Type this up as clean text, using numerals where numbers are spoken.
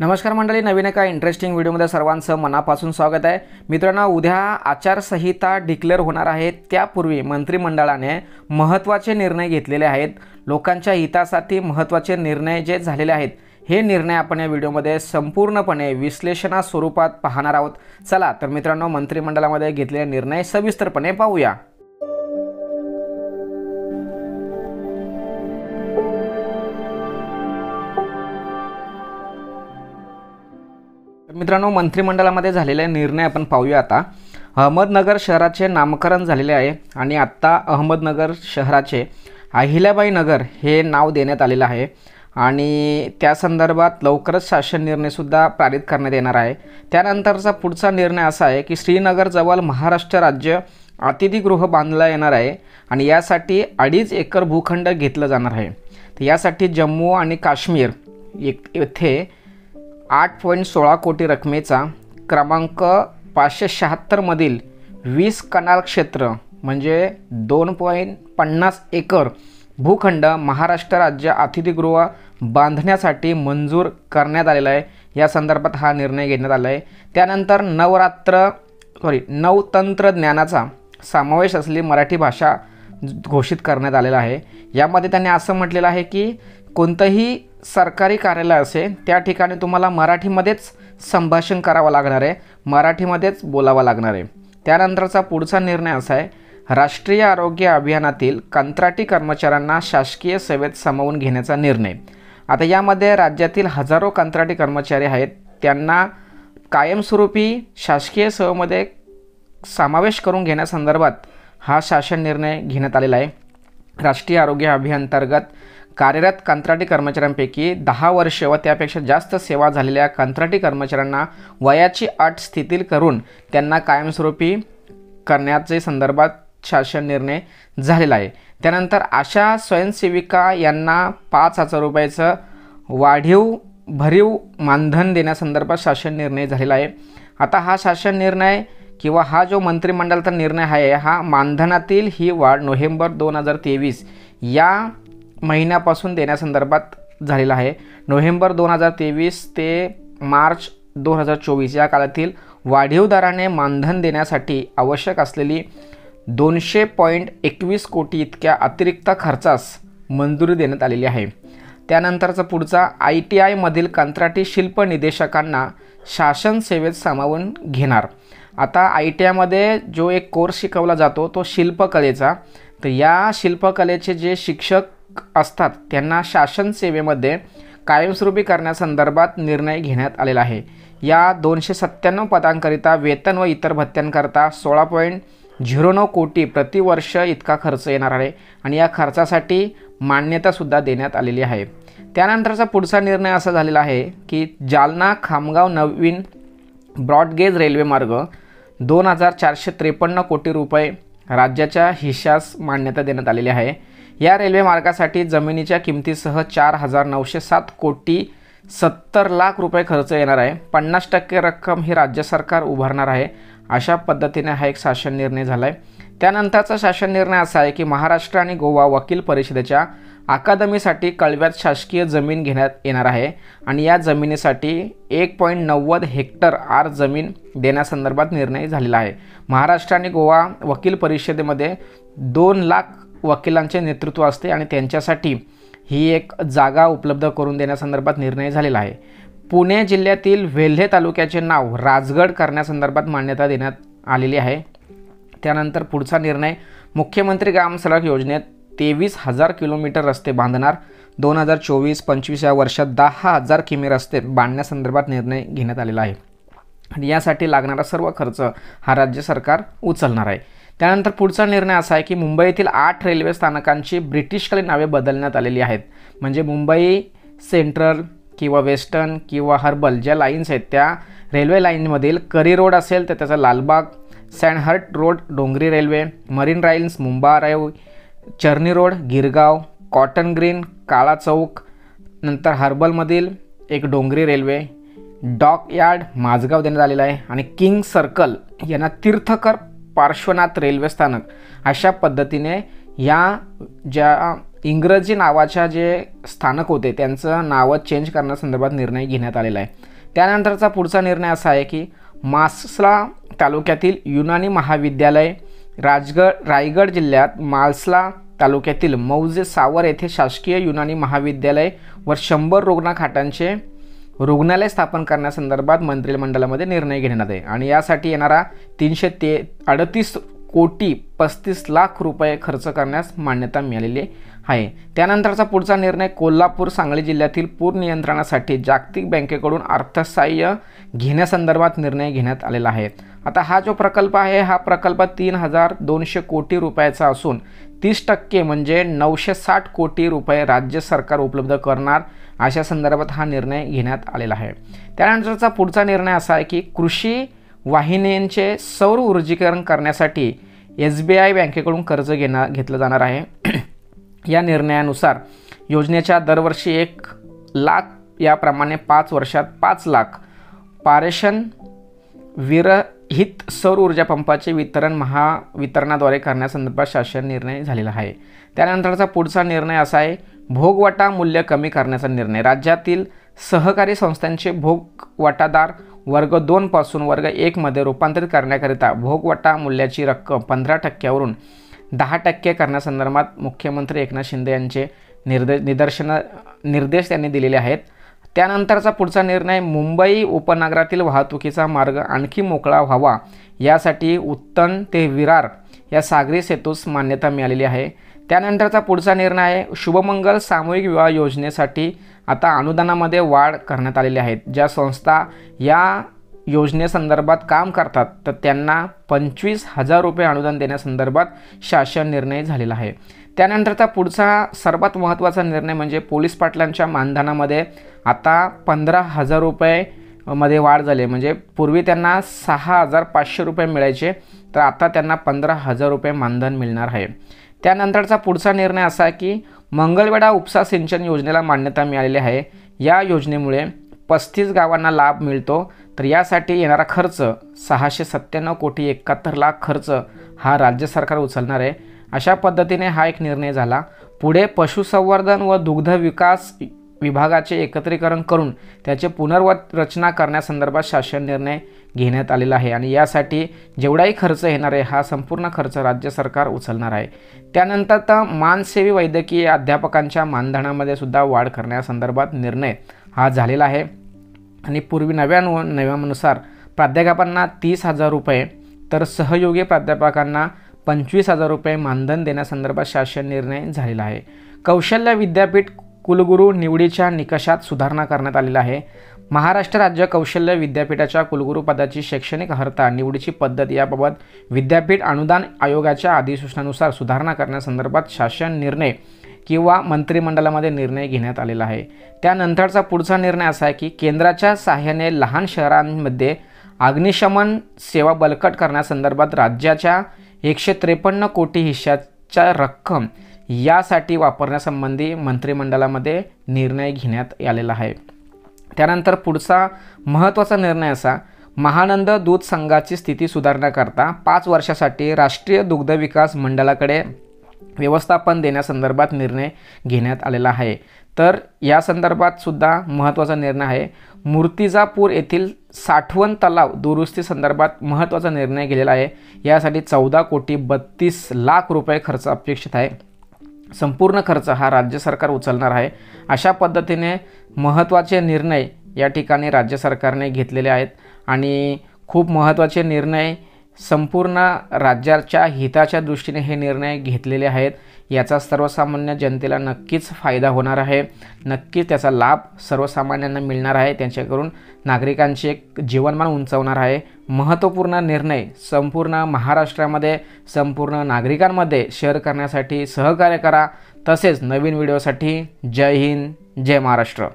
नमस्कार मंडळी, नवीन एका इंटरेस्टिंग व्हिडिओमध्ये सर्वांचं मनापासून स्वागत आहे। मित्रांनो, उद्या आचारसंहिता डिक्लेअर होणार आहे। त्यापूर्वी मंत्रिमंडळाने महत्त्वाचे निर्णय घेतलेले आहेत। लोकांच्या हितासाठी महत्त्वाचे निर्णय जे झालेले आहेत, हे निर्णय आपण या व्हिडिओमध्ये संपूर्णपणे विश्लेषणा स्वरूपात पाहणार आहोत। चला तर मित्रांनो, मंत्रिमंडळामध्ये घेतलेले निर्णय सविस्तरपणे पाहूया। मित्रांनो, मंत्रिमंडळामध्ये झालेले निर्णय आपण पाहूया। आता अहमदनगर शहराचे नामकरण झालेले आहे आणि आता अहमदनगर शहराचे अहिल्याबाई नगर हे नाव देण्यात आलेले आहे आणि त्या संदर्भात लवकरच शासन निर्णय सुद्धा पारित करण्यात येणार आहे। त्यानंतरचा पुढचा निर्णय असा आहे की श्रीनगर जवळ महाराष्ट्र राज्य अतिथीगृह बांधला येणार आहे आणि यासाठी 2.5 एकर भूखंड घेतला जाणार आहे। तर यासाठी जम्मू आणि काश्मीर येथे 8.16 कोटी रकमेचा क्रमांक 576 मधील 20 कनाल क्षेत्र म्हणजे 2.50 एकर भूखंड महाराष्ट्र राज्य अतिथीगृह बांधण्यासाठी मंजूर करण्यात आलेला आहे। या संदर्भात हा निर्णय घेण्यात आला आहे। त्यानंतर नवतंत्रज्ञानाचा समावेश असलेली मराठी भाषा घोषित करण्यात आलेला आहे। यामध्ये त्यांनी असं म्हटलेलं आहे की कोणतंही सरकारी कार्यालय असेल त्या ठिकाणी तुम्हाला मराठीमध्येच संभाषण करावं लागणार आहे, मराठीमध्येच बोलावं लागणार आहे। त्यानंतरचा पुढचा निर्णय असा आहे, राष्ट्रीय आरोग्य अभियानातील कंत्राटी कर्मचाऱ्यांना शासकीय सेवेत सामावून घेण्याचा निर्णय। आता यामध्ये राज्यातील हजारो कंत्राटी कर्मचारी आहेत, त्यांना कायमस्वरूपी शासकीय सेवेमध्ये समावेश करून घेण्यासंदर्भात हा शासन निर्णय घेण्यात आलेला आहे। राष्ट्रीय आरोग्य अभियानांतर्गत कार्यरत कंत्राटी कर्मचाऱ्यांपैकी 10 वर्ष व त्यापेक्षा जास्त सेवा झालेल्या कंत्राटी कर्मचाऱ्यांना वयाची अट शिथिल करून त्यांना कायमस्वरूपी करण्याचे संदर्भात शासन निर्णय झालेला आहे। त्यानंतर आशा स्वयंसेविका यांना 5,000 रुपयाचं भरीव मानधन देण्यासंदर्भात शासन निर्णय झालेला आहे। आता हा शासन निर्णय किंवा हा जो मंत्रिमंडळाचा निर्णय आहे, हा मानधनातील ही वाढ नोव्हेंबर 2023 या महिन्यापासून देण्यासंदर्भात झालेला आहे। नोव्हेंबर 2023 ते मार्च 2024 या काळातील वाढीव दराने मानधन देण्यासाठी आवश्यक असलेली 200.21 कोटी इतक्या अतिरिक्त खर्चास मंजुरी देण्यात आलेली आहे। त्यानंतरचा पुढचा ITI मधील कंत्राटी शिल्प निदेशकांना शासन सेवेत सामावून घेणार। आता ITI मध्ये जो एक कोर्स शिकवला जातो तो शिल्पकलेचा, तर या शिल्पकलेचे जे शिक्षक असतात त्यांना शासन सेवेमध्ये कायमस्वरूपी करण्यासंदर्भात निर्णय घेण्यात आलेला आहे। या 297 पदांकरिता वेतन व इतर भत्त्यांकरता 16.09 कोटी प्रतिवर्ष इतका खर्च येणार आहे आणि या खर्चासाठी मान्यतासुद्धा देण्यात आलेली आहे। त्यानंतरचा पुढचा निर्णय असा झालेला आहे की जालना खामगाव नवीन ब्रॉडगेज रेल्वे मार्ग 2,453 कोटी रुपये राज्याच्या हिश्शास मान्यता देण्यात आलेली आहे। या रेल्वे मार्गासाठी जमिनीच्या किमतीसह 4,907 कोटी 70 लाख रुपये खर्च येणार आहे। 50% रक्कम ही राज्य सरकार उभारणार आहे। अशा पद्धतीने हा एक शासन निर्णय झाला आहे। त्यानंतरचा शासन निर्णय असा आहे की महाराष्ट्र आणि गोवा वकील परिषदेच्या अकादमीसाठी कळव्यात शासकीय जमीन घेण्यात येणार आहे आणि या जमिनीसाठी 1.90 हेक्टर आर जमीन देण्यासंदर्भात निर्णय झालेला आहे। महाराष्ट्र आणि गोवा वकील परिषदेमध्ये 2 लाख वकिलांचे नेतृत्व असते आणि त्यांच्यासाठी ही एक जागा उपलब्ध करून देण्यासंदर्भात निर्णय झालेला आहे। पुणे जिल्ह्यातील वेल्हे तालुक्याचे नाव राजगड करण्यासंदर्भात मान्यता देण्यात आलेली आहे। त्यानंतर पुढचा निर्णय, मुख्यमंत्री ग्राम सडक योजनेत 23,000 किलोमीटर रस्ते बांधणार। 2024-25 या वर्षात 10,000 किमी रस्ते बांधण्यासंदर्भात निर्णय घेण्यात आलेला आहे आणि यासाठी लागणारा सर्व खर्च हा राज्य सरकार उचलणार आहे। त्यानंतर पुढचा निर्णय असा आहे की मुंबईतील 8 रेल्वे स्थानकांची ब्रिटिशकालीन नावे बदलण्यात आलेली आहेत। म्हणजे मुंबई सेंट्रल किंवा वेस्टर्न किंवा हर्बल ज्या लाईन्स आहेत, त्या रेल्वे लाईनमधील करी रोड असेल तर त्याचा Lalbaug, Sandhurst Road Dongri railway, Marine Lines मुंबाराई, Charni Road Girgaon, Cotton Green Kala Chowk, नंतर हर्बलमधील एक डोंगरी रेल्वे, डॉक यार्ड माझगाव देण्यात आलेला आहे आणि किंग सर्कल यांना तीर्थकर पार्श्वनाथ रेल्वे स्थानक अशा पद्धतीने या ज्या इंग्रजी नावाच्या जे स्थानक होते त्यांचं नावं चेंज करण्यासंदर्भात निर्णय घेण्यात आलेला आहे. त्यानंतरचा पुढचा निर्णय असा आहे की मासला तालुक्यातील युनानी महाविद्यालय, रायगड जिल्ह्यात मालसला तालुक्यातील मौजे सावर येथे शासकीय युनानी महाविद्यालय व 100 रुग्णखाटांचे रुग्णालय स्थापन करण्यासंदर्भात मंत्रिमंडळामध्ये निर्णय घेण्यात आहे आणि यासाठी येणारा 338 कोटी 35 लाख रुपये खर्च करण्यास मान्यता मिळालेली आहे. त्यानंतरचा पुढचा निर्णय कोल्हापूर सांगली जिल्ह्यातील पूर नियंत्रणासाठी जागतिक बँकेकडून अर्थसहाय्य घेण्यासंदर्भात निर्णय घेण्यात आलेला आहे. आता हा जो प्रकल्प आहे हा प्रकल्प 3200 कोटी रुपयाचा असून 30% म्हणजे 960 कोटी रुपये राज्य सरकार उपलब्ध करणार अशा संदर्भात हा निर्णय घेण्यात आलेला आहे. त्यानंतरचा पुढचा निर्णय असा आहे की कृषी वाहिन्यांचे सौर ऊर्जीकरण करण्यासाठी SBI बँकेकडून कर्ज घेतलं जाणार आहे. या निर्णयानुसार योजनेच्या दरवर्षी 1 लाख याप्रमाणे 5 वर्षात 5 लाख पारेषण विरहित सौर ऊर्जा पंपाचे वितरण महावितरणाद्वारे करण्यासंदर्भात शासन निर्णय झालेला आहे. त्यानंतरचा पुढचा निर्णय असा आहे भोगवटा मूल्य कमी करण्याचा निर्णय. राज्यातील सहकारी संस्थांचे भोगवटादार वर्ग 2 पासून वर्ग 1 मध्ये रूपांतरित करण्याकरिता भोगवटा मूल्याची रक्कम 15% 10% करण्यासंदर्भात मुख्यमंत्री एकनाथ शिंदे यांचे निर्देश त्यांनी दिलेले आहेत. त्यानंतरचा पुढचा निर्णय मुंबई उपनगरातील वाहतुकीचा मार्ग आणखी मोकळा व्हावा यासाठी उत्तन ते विरार या सागरी सेतूस मान्यता मिळालेली आहे. त्यानंतरचा पुढचा निर्णय आहे शुभमंगल सामूहिक विवाह योजनेसाठी आता अनुदानामध्ये वाढ करण्यात आलेली आहे. ज्या संस्था या योजनेसंदर्भात काम करतात तर त्यांना 25,000 रुपये अनुदान देण्यासंदर्भात शासन निर्णय झालेला आहे. त्यानंतरचा पुढचा सर्वात महत्त्वाचा निर्णय म्हणजे पोलीस पाटलांच्या मानधनामध्ये आता 15,000 रुपये मध्ये वाढ झाली. म्हणजे पूर्वी त्यांना 6,500 रुपये मिळायचे तर आता त्यांना 15,000 रुपये मानधन मिळणार आहे. त्यानंतरचा पुढचा निर्णय असा की मंगळवेढा उपसा सिंचन योजनेला मान्यता मिळालेली आहे. या योजनेमुळे 35 गावांना लाभ मिळतो तर यासाठी येणारा खर्च 697 कोटी 71 लाख खर्च हा राज्य सरकार उचलणार आहे. अशा पद्धतीने हा एक निर्णय झाला. पुढे पशुसंवर्धन व दुग्ध विकास विभागाचे एकत्रीकरण करून त्याचे पुनर्रचना करण्यासंदर्भात शासन निर्णय घेण्यात आलेला आहे आणि यासाठी जेवढाही खर्च येणार आहे हा संपूर्ण खर्च राज्य सरकार उचलणार आहे. त्यानंतर मानसेवी वैद्यकीय अध्यापकांच्या मानधनामध्ये सुद्धा वाढ करण्यासंदर्भात निर्णय हा झालेला आहे आणि पूर्वी नव्या नियमानुसार प्राध्यापकांना 30,000 रुपये तर सहयोगी प्राध्यापकांना 25,000 रुपये मानधन देण्यासंदर्भात शासन निर्णय झालेला आहे. कौशल्य विद्यापीठ कुलगुरू निवडीच्या निकषात सुधारणा करण्यात आलेला आहे. महाराष्ट्र राज्य कौशल्य विद्यापीठाच्या कुलगुरू पदाची शैक्षणिक अर्हता निवडीची पद्धत याबाबत विद्यापीठ अनुदान आयोगाच्या अधिसूचनानुसार सुधारणा करण्यासंदर्भात शासन निर्णय किंवा मंत्रिमंडळामध्ये निर्णय घेण्यात आलेला आहे. त्यानंतरचा पुढचा निर्णय असा आहे की केंद्राच्या सहाय्याने लहान शहरांमध्ये अग्निशमन सेवा बळकट करण्यासंदर्भात राज्याच्या 153 कोटी हिश्श्याच्या रक्कम यासाठी वापरण्यासंबंधी मंत्रिमंडळामध्ये निर्णय घेण्यात आलेला आहे. त्यानंतर पुढचा महत्त्वाचा निर्णय असा महानंद दूध संघाची स्थिती सुधारण्याकरता 5 वर्षासाठी राष्ट्रीय दुग्ध विकास मंडळाकडे व्यवस्थापन देण्यासंदर्भात निर्णय घेण्यात आलेला आहे. तर या संदर्भात सुद्धा महत्त्वाचा निर्णय आहे. मूर्तिजापूर येथील साठवण तलाव दुरुस्ती संदर्भात महत्त्वाचा निर्णय घेतलेला आहे. यासाठी 14 कोटी 32 लाख रुपये खर्च अपेक्षित आहे. संपूर्ण खर्च हा राज्य सरकार उचलणार आहे. अशा पद्धतीने महत्त्वाचे निर्णय या ठिकाणी राज्य सरकारने घेतलेले आहेत आणि खूप महत्त्वाचे निर्णय संपूर्ण राज्याच्या हिताच्या दृष्टीने हे निर्णय घेतलेले आहेत. याचा सर्वसामान्य जनतेला नक्कीच फायदा होणार आहे. नक्कीच त्याचा लाभ सर्वसामान्यांना मिळणार आहे. त्यांच्याकडून नागरिकांचे एक जीवनमान उंचावणार आहे. महत्त्वपूर्ण निर्णय संपूर्ण महाराष्ट्रामध्ये संपूर्ण नागरिकांमध्ये शेअर करण्यासाठी सहकार्य करा. तसेच नवीन व्हिडिओसाठी जय हिंद जय महाराष्ट्र.